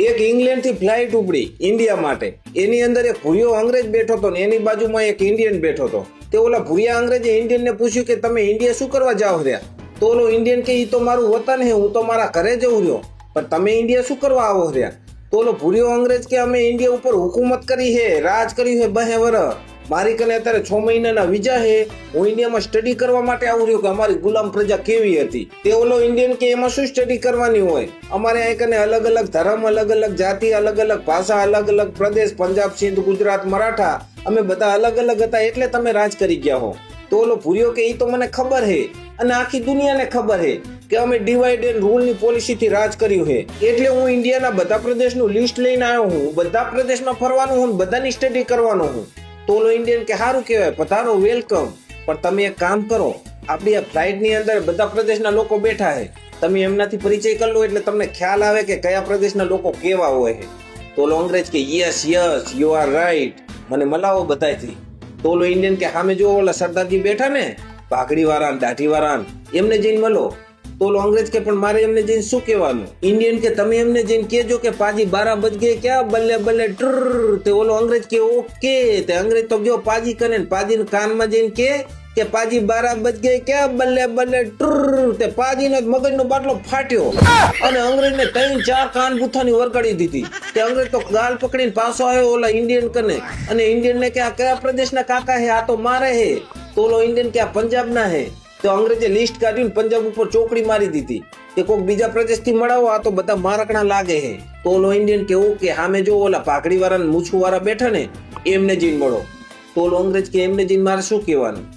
એક ઇંગ્લેન્ડ થી ફ્લાઇટ ઉપડી ઇન્ડિયા માટે. એની અંદર એક ભૂરિયો અંગ્રેજ બેઠો હતો ને એની બાજુમાં એક ઇન્ડિયન બેઠો હતો. તે ઓલા ભૂરિયા અંગ્રેજે ઇન્ડિયન ને પૂછ્યું કે તમે ઇન્ડિયા શું કરવા જાઓ રહ્યા? તો ઓલો ઇન્ડિયન કે ઈ તો મારું વતન હે, હું તો મારા ઘરે જઉં રહ્યો, પણ તમે ઇન્ડિયા શું કરવા આવો રહ્યા? તો ઓલો ભૂરિયો અંગ્રેજ કે અમે ઇન્ડિયા ઉપર હુકુમત કરી હે, રાજ કર્યું હે 2 વર્ષ. મારી કને અત્યારે 6 મહિનાના વિઝા હે, હું ઇન્ડિયામાં સ્ટડી કરવા માટે આવું રહ્યો કે અમારી ગુલામ પ્રજા કેવી હતી. તે ઓલો ઇન્ડિયન કે એમાં શું સ્ટડી કરવાની હોય? અમારે અહીં કને અલગ અલગ ધર્મ, અલગ અલગ જાતિ, અલગ અલગ ભાષા, અલગ અલગ પ્રદેશ, પંજાબ, સિંધ, ગુજરાત, મરાઠા, અમે બધા અલગ અલગ હતા એટલે તમે રાજ કરી ગયા હો. તો ઓલો ભૂરિયો કે ઈ તો મને ખબર હે અને આખી દુનિયાને ખબર હે કે અમે ડિવાઈડ એન્ડ રૂલ ની પોલિસી થી રાજ કર્યું છે, એટલે હું ઇન્ડિયાના બધા પ્રદેશનું લિસ્ટ લઈને આવ્યો હું. બધા પ્રદેશમાં ફરવાનું હું, બધાની સ્ટડી કરવાનો હું. તો ઓલો ઇન્ડિયન કે સારું કહેવાય, પધારો, વેલકમ, પણ તમે એક કામ કરો, આપણી આ ફ્લાઇટ ની અંદર બધા પ્રદેશના લોકો બેઠા છે, તમે એમનાથી પરિચય કરી લો એટલે તમને ખ્યાલ આવે કે કયા પ્રદેશના લોકો કેવા હોય છે. તો ઓલો અંગ્રેજ કે yes yes you are right, મને મલાવો બધાથી. તો ઓલો ઇન્ડિયન કે સામે જો ઓલા સરદારજી બેઠા ને, પાઘડી વાળા, દાઢી વાળા, એમને જઈને મળો. તો ઓલો અંગ્રેજ કે પણ મારે એમને જઈને શું કહેવાનું? ઇન્ડિયન કે તમે એમને જઈને કહેજો કે પાજી 12 બજ ગયે ક્યાં, બલ્લે બલ્લે ટ્ર. તે ઓલો અંગ્રેજ કે ઓકે. તે અંગ્રેજ તો ગયો પાજી કને, પાજી કાનમાં જઈને કે પાજી 12 બજ ગયે ક્યાં, બલ્લે બલ્લે ટ્ર. તે પાજીનો મગજનો બાટલો ફાટ્યો અને અંગ્રેજને 3-4 કાન બુથાની વરગાડી દીધી. તે અંગ્રેજ તો ગાલ પકડીને પાછો આવ્યો ઓલા ઇન્ડિયન કને અને ઇન્ડિયન ને કે આ કયા પ્રદેશના કાકા હે? આ તો મારે હે. તો ઓલો ઇન્ડિયન કે આ પંજાબના હે. તો અંગ્રેજે લિસ્ટ કાઢીને પંજાબ ઉપર ચોકડી મારી દીધી કે કોઈક બીજા પ્રદેશથી મળાવો, આ તો બધા મારકણા લાગે છે. તો ઓલો ઇન્ડિયન કે ઓકે, સામે જો ઓલા પાઘડી વાળા મૂછું વાળા બેઠા ને એમને જઈને મળો. તો ઓલો અંગ્રેજ કે એમને જઈને મારે શું કહેવાનું?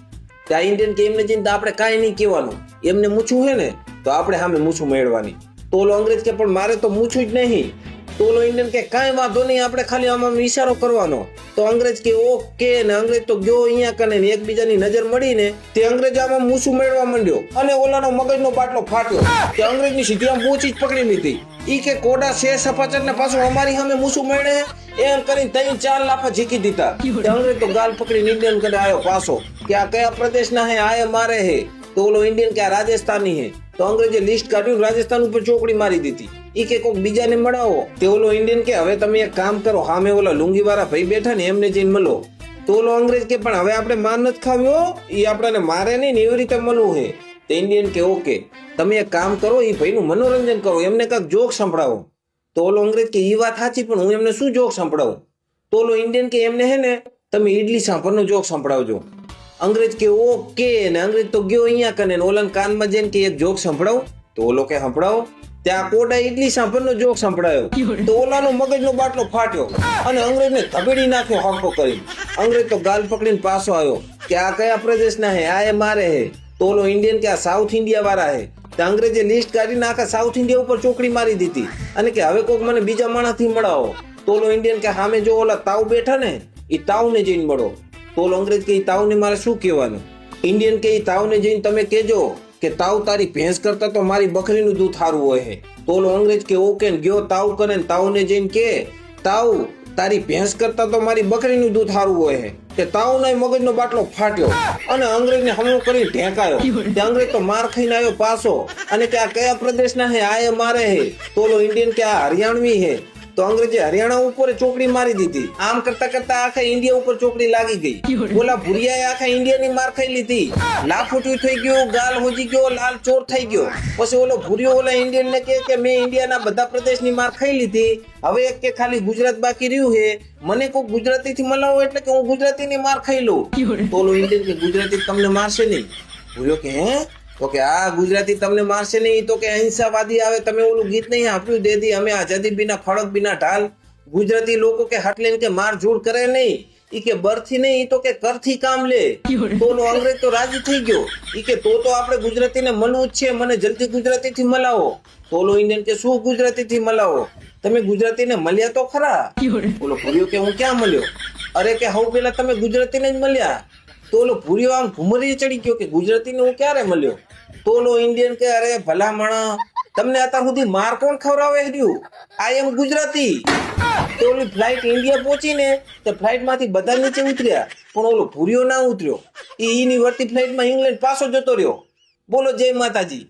ત્યાં ઇન્ડિયન કે એમને જઈને તો આપણે કાંઈ નહીં કહેવાનું, એમને મૂછું હે ને તો આપણે સામે મૂછું મેળવાની. તો ઓલો અંગ્રેજ કે પણ મારે તો મૂછું જ નહીં. તો ઓલો ઇન્ડિયન કે કાંઈ વાંધો નહીં, આપણે ખાલી આમાં ઈશારો કરવાનો. તો અંગ્રેજ કે ઓકે. ને અંગ્રેજ તો ગયો અહીંયા કને ને એકબીજાની નજર મળીને તે અંગ્રેજ આમાં મૂછું મેળવા માંડ્યો અને ઓલાનો મગજનો બાટલો ફાટ્યો. તે અંગ્રેજની સીધી આમ બૂચી જ પકડી લીધી. ઈ કે કોડા છે સફાચર ને પાછું અમારી સામે મૂછું મેળે એમ કરીને 3-4 લાફા ઝીકી દીધા. તે અંગ્રેજ તો ગાલ પકડીને ઇન્ડિયન કને આવ્યો પાછો કે આ કયા પ્રદેશના હે? આ મારે હે. તો ઓલો ઇન્ડિયન કે આ રાજસ્થાની હે. તો અંગ્રેજે લિસ્ટ કાઢ્યું, રાજસ્થાન ઉપર ચોકડી મારી દીધી. ઈ કે કોઈક બીજાને મળાવો. તે ઓલો ઇન્ડિયન કે હવે તમે એક કામ કરો, સામે ઓલા લુંગી વાળા ભાઈ બેઠા ને એમને જઈને મળો. તો ઓલો અંગ્રેજ કે પણ હવે આપણે માર નથી ખાવ્યો, ઈ આપણને મારે નહીં ને એવી રીતે મળવું છે. તો ઇન્ડિયન કે ઓકે, તમે એક કામ કરો, ઈ ભાઈનું મનોરંજન કરો, એમને કાંઈક જોક સંભળાવો. તો ઓલો અંગ્રેજ કે ઈ વાત સાચી, પણ હું એમને શું જોક સંભળાવું? તો ઓલો ઇન્ડિયન કે એમને હે ને તમે ઈડલી સાંભળનો જોક સંભળાવજો. અંગ્રેજ કે ઓકે. ને અંગ્રેજ તો ગયો અહીંયા કને ઓલાના કાનમાં જઈને કે એક જોક સંભળાવો. તો ઓલો કે સંભળાવો. ત્યાં કોડા ઈડલી સાંભળનો જોક સંભળાયો. તો ઓલાનો મગજનો બાટલો ફાટ્યો અને અંગ્રેજને ધબેડી નાખ્યો હરખો કરી. અંગ્રેજ તો ગાલ પકડીને પાછો આવ્યો કે આ કયા પ્રદેશના હે? આ મારે હે. તો ઓલો ઇન્ડિયન કે આ સાઉથ ઇન્ડિયા વાળા હે. તે અંગ્રેજે લિસ્ટ કાઢીને આખા સાઉથ ઇન્ડિયા ઉપર ચોકડી મારી દીધી અને કે હવે કોઈક મને બીજા માણસથી મળાવો. તો ઓલો ઇન્ડિયન કે સામે જો ઓલા તાવ બેઠા ને એ તાવને જઈને મળો. તો ઓલો અંગ્રેજ કે તાવને મારે શું કહેવાનું? ઇન્ડિયન કે તાવને જઈને તમે કહેજો કે તાવ તારી ભેંસ કરતા તો મારી બકરીનું દૂધ સારું હોય છે. તો ઓલો અંગ્રેજ કે ઓકે. ગયો તાવ કરે ને તાવને જઈને કે તાવ તારી ભેંસ કરતા તો મારી બકરીનું દૂધ સારું હોય છે. તે તાવના મગજનો બાટલો ફાટ્યો અને અંગ્રેજને હમલો કરી ઢેકાયો. તે અંગ્રેજ તો માર ખાઈને આવ્યો પાછો અને કે આ કયા પ્રદેશના હે? આ મારે હે. તો ઓલો ઇન્ડિયન કે આ હરિયાણવી હે. તો અંગ્રેજે હરિયાણા ઉપર ચોકડી મારી દીધી. આમ કરતા કરતા આખા ઇન્ડિયા ઉપર ચોકડી લાગી ગઈ. ઓલા ભુરિયાએ આખા ઇન્ડિયાની માર ખાઈ લીધી, લાફુટી થઈ ગયો, ગાલ હોજી ગયો, લાલ ચોર થઈ ગયો. પછી ઓલો ભુરિયો ઓલા ઇન્ડિયન ને કે મેં ઇન્ડિયાના બધા પ્રદેશની માર ખાઈ લીધી, હવે એક કે ખાલી ગુજરાત બાકી રહ્યું છે, મને કોઈ ગુજરાતી થી મળાવો એટલે કે હું ગુજરાતીની માર ખાઈ લઉં. તો ઓલો ઇન્ડિયન કે ગુજરાતી તમને મારશે નહીં. ભુરિયો કે હે? તો કે આ ગુજરાતી તમને મારશે નહીં. તો કે અહિંસાવાદી આવે, તમે ઓલું ગીત નહીં સાંભળ્યું? દે દી હમે આઝાદી બિના ખડક બિના ઢાલ. ગુજરાતી લોકો કે હટ લઈને કે માર ઝૂડ કરે નહીં, ઈ કે બરથી નહીં, ઈ તો કે કરથી કામ લે. તો ઓલો અંગ્રેજ તો રાજી થઈ ગયો. ઈ કે તો આપણે ગુજરાતીને મળવું જ છે, મને જલ્દી ગુજરાતીથી મળાવો. તો ઓલો ઇન્ડિયન કે શું ગુજરાતીથી મળાવો? તમે ગુજરાતીને મળ્યા તો ખરા? ઓલો ભૂરિયો કે હું ક્યાં મળ્યો? અરે કે હવ પેલા તમે ગુજરાતીને જ મળ્યા. તો ઓલો ભૂરિયો આમ ઘુમરી ચડી ગયો કે ગુજરાતીને હું ક્યારે મળ્યો? તો ઓલો ઇન્ડિયન કે અરે ભલા માણસ, તમને અત્યાર સુધી માર કોણ ખવડાવે રહ્યું? આઈ એમ ગુજરાતી. તો ઓલી ફ્લાઇટ ઇન્ડિયા પહોંચી ને તો ફ્લાઇટ માંથી બધા નીચે ઉતર્યા, પણ ઓલો ભૂરિયો ના ઉતર્યો. ઈની વર્તી ફ્લાઇટમાં ઇંગ્લેન્ડ પાછો જતો રહ્યો. બોલો જય માતાજી.